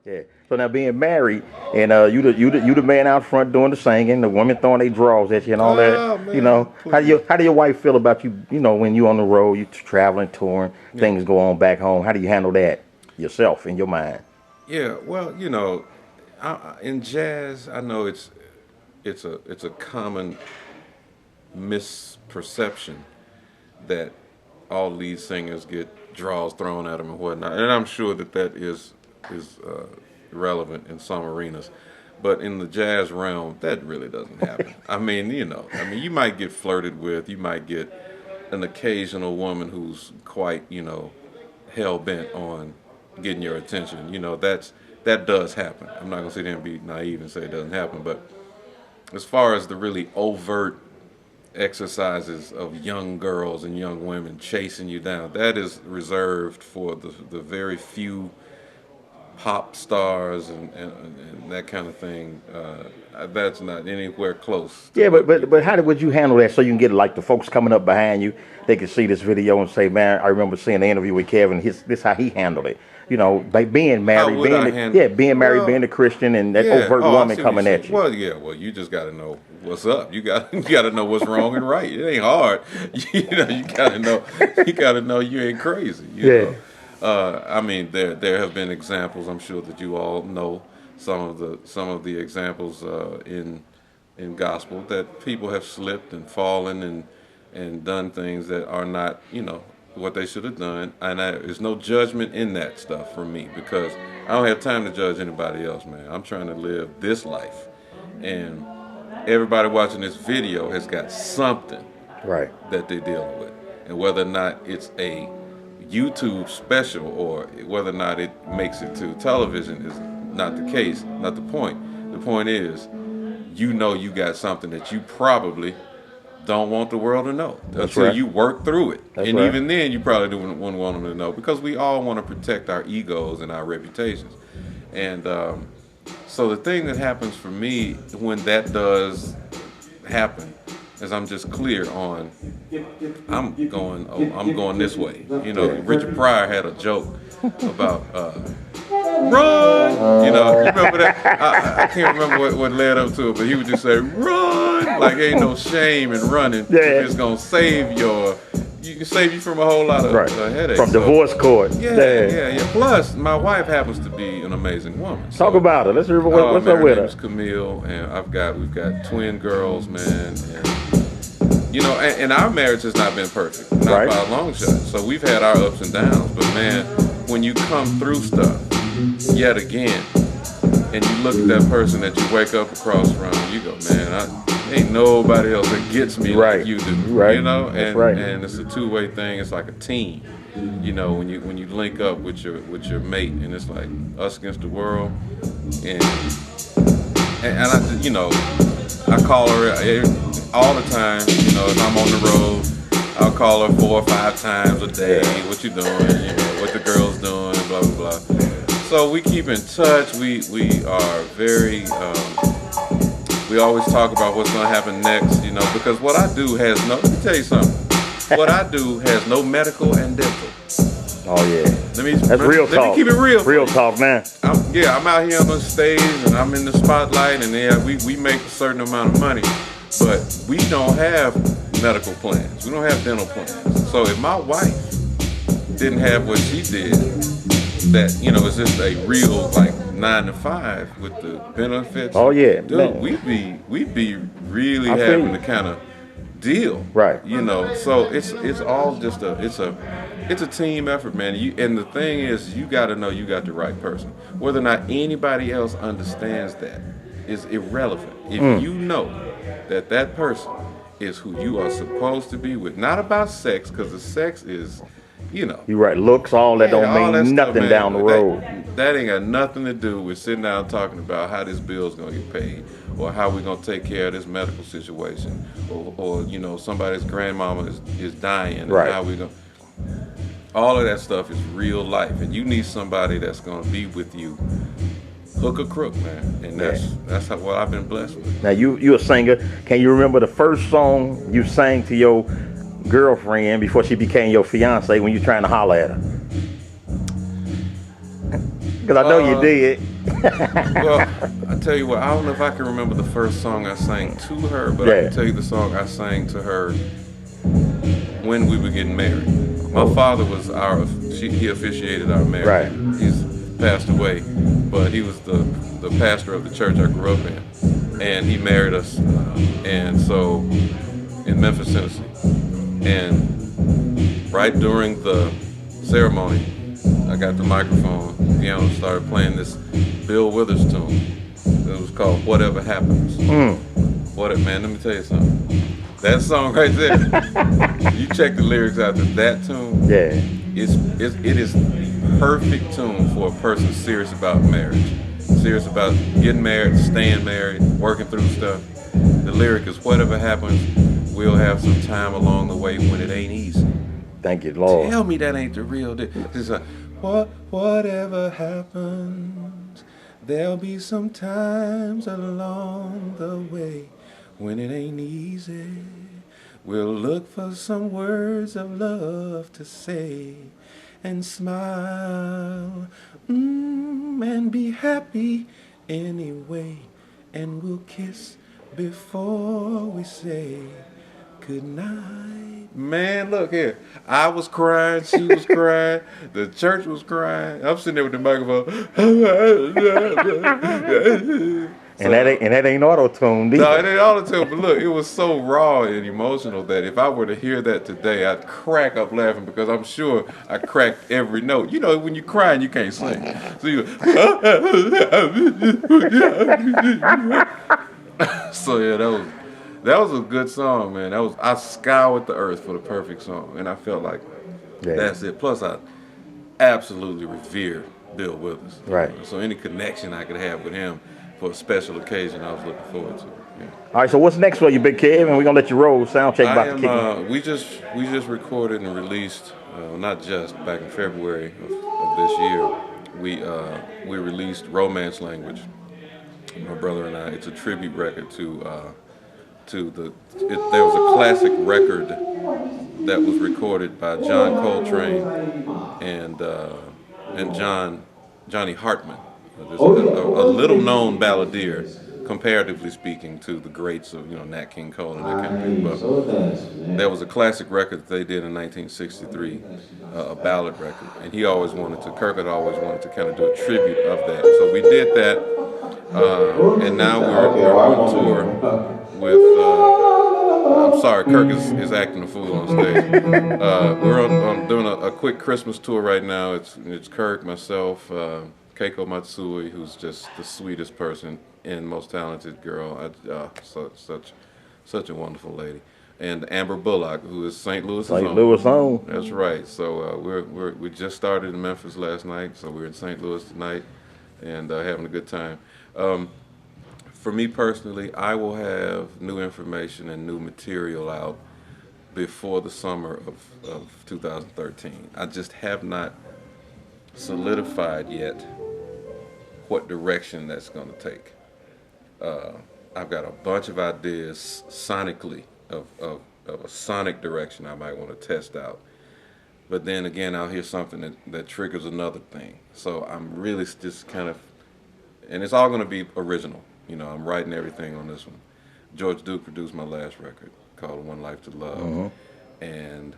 Yeah. So now being married and you the man out front doing the singing, the women throwing their drawers at you and all that. Oh You man, know, please. how do your wife feel about you? You know, when you on the road, you traveling, touring, Yeah. things go on back home. How do you handle that yourself in your mind? Yeah. Well, in jazz, I know it's a common misperception that all lead singers get draws thrown at them and whatnot, and I'm sure that is relevant in some arenas, but in the jazz realm, that really doesn't happen. You might get flirted with, you might get an occasional woman who's quite, hell bent on getting your attention. That does happen. I'm not gonna sit there and be naive and say it doesn't happen, but as far as the really overt exercises of young girls and young women chasing you down, that is reserved for the very few pop stars and that kind of thing. That's not anywhere close to Yeah, what we but do. how would you handle that so you can get like the folks coming up behind you? They can see this video and say, "Man, I remember seeing the interview with Kevin. This how he handled it." You know, by being How married, would I handle? being married, being Well, a Christian, and that yeah. overt Oh, I woman see what you're coming saying. at you. Well, yeah. Well, you just got to know what's up. You got to know what's wrong and right. It ain't hard. You got to know. You got to know you ain't crazy. Yeah, There have been examples. I'm sure that you all know some of the examples in gospel that people have slipped and fallen and done things that are not what they should have done. And there's no judgment in that stuff for me because I don't have time to judge anybody else, man. I'm trying to live this life, and everybody watching this video has got something right. that they're dealing with, and whether or not it's a YouTube special or whether or not it makes it to television is not the case, not the point. The point is, you got something that you probably don't want the world to know That's until right. you work through it. That's And right. even then, you probably wouldn't want them to know because we all want to protect our egos and our reputations. And so the thing that happens for me when that does happen is I'm just clear on I'm going this way. Richard Pryor had a joke about run. You remember that? I can't remember what led up to it, but he would just say run like ain't no shame in running. Yeah. It's gonna save you can save you from a whole lot of Right. headaches. From divorce court. Yeah. Plus, my wife happens to be an amazing woman. Talk So, about it. Let's hear what's man, up her with name her. is Camille, and we've got twin girls, man, and our marriage has not been perfect, not Right. by a long shot. So we've had our ups and downs, but man, when you come through stuff yet again, and you look at that person that you wake up across from, you go, man, ain't nobody else that gets me Right. like you do, Right. and That's right. and it's a two-way thing. It's like a team, when you link up with your mate, and it's like us against the world, I call her all the time. If I'm on the road, I'll call her 4 or 5 times a day. What you doing? What the girls doing? Blah blah blah. So we keep in touch. We are very. We always talk about what's going to happen next. Because what I do has no. Let me tell you something. What I do has no medical and dental. Oh yeah. That's real talk. Let me keep it real. Real talk, man. I'm out here on the stage and I'm in the spotlight, and we make a certain amount of money, but we don't have medical plans. We don't have dental plans. So if my wife didn't have what she did, that it's just a real like 9 to 5 with the benefits. Oh yeah, dude, man. we'd be really I feel having you. the kind of deal, Right. So it's all just it's a team effort, man. And the thing is, you got to know you got the right person. Whether or not anybody else understands that is irrelevant. If you know that person is who you are supposed to be with, not about sex, because the sex is, You right. Looks, all that all don't mean that stuff, nothing man, down the road. That ain't got nothing to do with sitting down talking about how this bill's gonna get paid, or how we're gonna take care of this medical situation, or somebody's grandmama is dying, Right. and how we gonna. All of that stuff is real life, and you need somebody that's gonna be with you, hook or crook, man. And that's what I've been blessed with. Now you a singer. Can you remember the first song you sang to your girlfriend before she became your fiance when you trying to holler at her? Because I know you did. Well, I tell you what, I don't know if I can remember the first song I sang to her, but I Yeah. can tell you the song I sang to her when we were getting married. My Oh, father was he officiated our marriage. right. He's passed away, but he was the pastor of the church I grew up in, and he married us, and so in Memphis, Tennessee, and right during the ceremony, I got the microphone, piano, started playing this Bill Withers tune. It was called "Whatever Happens." What, man? Let me tell you something. That song right there. You check the lyrics out to that tune. Yeah. It is the perfect tune for a person serious about marriage, serious about getting married, staying married, working through stuff. The lyric is "Whatever happens, we'll have some time along the way when it ain't easy." Thank you, Lord. Tell me that ain't the real deal. It's like, whatever happens, there'll be some times along the way when it ain't easy. We'll look for some words of love to say and smile and be happy anyway. And we'll kiss before we say good night. Man, look here. I was crying. She was crying. The church was crying. I'm sitting there with the microphone. And that ain't auto tuned No, either. it ain't all the time. But look, it was so raw and emotional that if I were to hear that today, I'd crack up laughing because I'm sure I cracked every note. You know, when you cry and you can't sing. So you so yeah, that was a good song, man. I scoured the earth for the perfect song, and I felt like Yeah. that's it. Plus, I absolutely revere Bill Withers. Right. So any connection I could have with him for a special occasion, I was looking forward to. Yeah. All right. So what's next for you, Big Kev? And we're gonna let you roll. Sound check I about to am. kick in. We just recorded and released. Not just back in February of this year. We released Romance Language. My brother and I. It's a tribute record to there was a classic record that was recorded by John Coltrane and Johnny Hartman. There's a little known balladeer, comparatively speaking, to the greats of Nat King Cole and that kind of thing. But there was a classic record that they did in 1963, a ballad record, and Kirk had always wanted to kind of do a tribute of that. So we did that, and now we're on tour with. I'm sorry, Kirk is acting a fool on stage. We're on doing a quick Christmas tour right now. It's Kirk, myself, Keiko Matsui, who's just the sweetest person and most talented girl. Such a wonderful lady. And Amber Bullock, who is St. Louis' St. own. Louis on. That's right. So we just started in Memphis last night, so we're in St. Louis tonight, and having a good time. For me personally, I will have new information and new material out before the summer of 2013. I just have not solidified yet what direction that's going to take. I've got a bunch of ideas sonically of a sonic direction I might want to test out. But then again, I'll hear something that triggers another thing. So I'm really just kind of, and it's all going to be original. I'm writing everything on this one. George Duke produced my last record called One Life to Love. Mm-hmm. And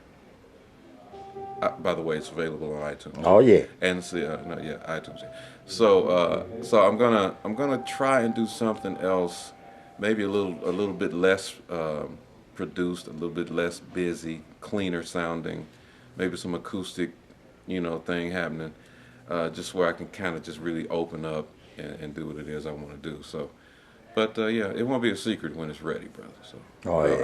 by the way, it's available on iTunes. Oh yeah. And iTunes. So I'm gonna try and do something else, maybe a little bit less produced, a little bit less busy, cleaner sounding, maybe some acoustic, thing happening, just where I can kind of just really open up and do what it is I want to do. So, but yeah, it won't be a secret when it's ready, brother. So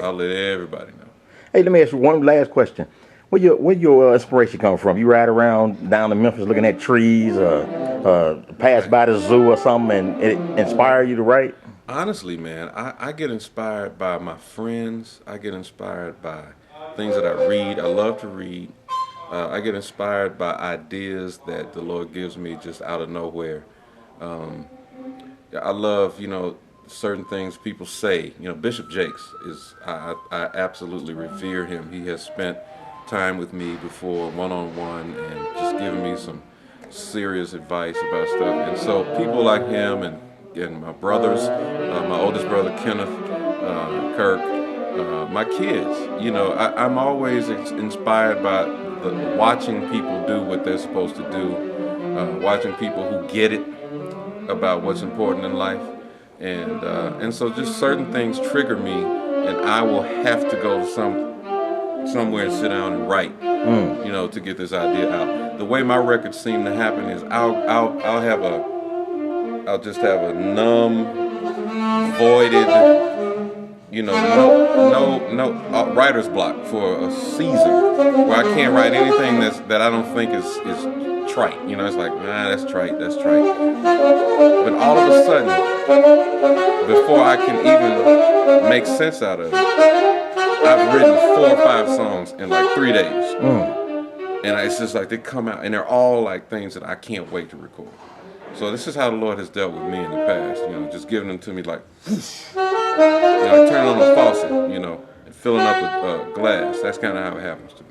I'll let everybody know. Hey, let me ask you one last question. Where your inspiration come from? You ride around down in Memphis looking at trees, pass by the zoo or something, and it inspire you to write? Honestly, man, I get inspired by my friends. I get inspired by things that I read. I love to read. I get inspired by ideas that the Lord gives me just out of nowhere. I love, certain things people say. Bishop Jakes I absolutely revere him. He has spent time with me before one-on-one and just given me serious advice about stuff. And so people like him and my brothers, my oldest brother Kenneth, Kirk, my kids, I'm always inspired by watching people do what they're supposed to do, watching people who get it about what's important in life. And so just certain things trigger me, and I will have to go somewhere and sit down and write, to get this idea out. The way my records seem to happen is I'll just have a numb, voided, no writer's block for a season where I can't write anything that I don't think is trite. It's like, nah, that's trite. But all of a sudden, before I can even make sense out of it, I've written 4 or 5 songs in like 3 days. And it's just like they come out, and they're all like things that I can't wait to record. So this is how the Lord has dealt with me in the past, just giving them to me like turning on a faucet, and filling up with glass. That's kind of how it happens to me.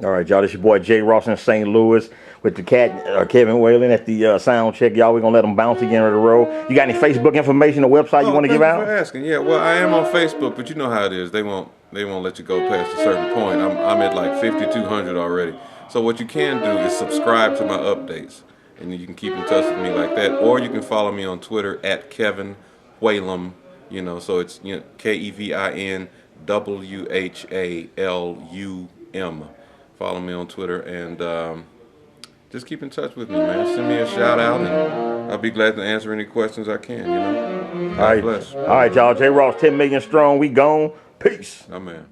All right, y'all, this your boy Jay Ross in St. Louis with the cat Kevin Whalum at the sound check. Y'all, we're going to let them bounce again on the road. You got any Facebook information or website you want to give out? Thank you for asking. Yeah, well, I am on Facebook, but you know how it is. They won't let you go past a certain point. I'm at like 5,200 already. So what you can do is subscribe to my updates, and you can keep in touch with me like that. Or you can follow me on Twitter at Kevin Whalum. So it's KEVIN WHALUM. Follow me on Twitter, and just keep in touch with me, man. Send me a shout out, and I'll be glad to answer any questions I can. God bless. All right, y'all. Jay Ross, 10 million strong. We gone. Peace. Amen.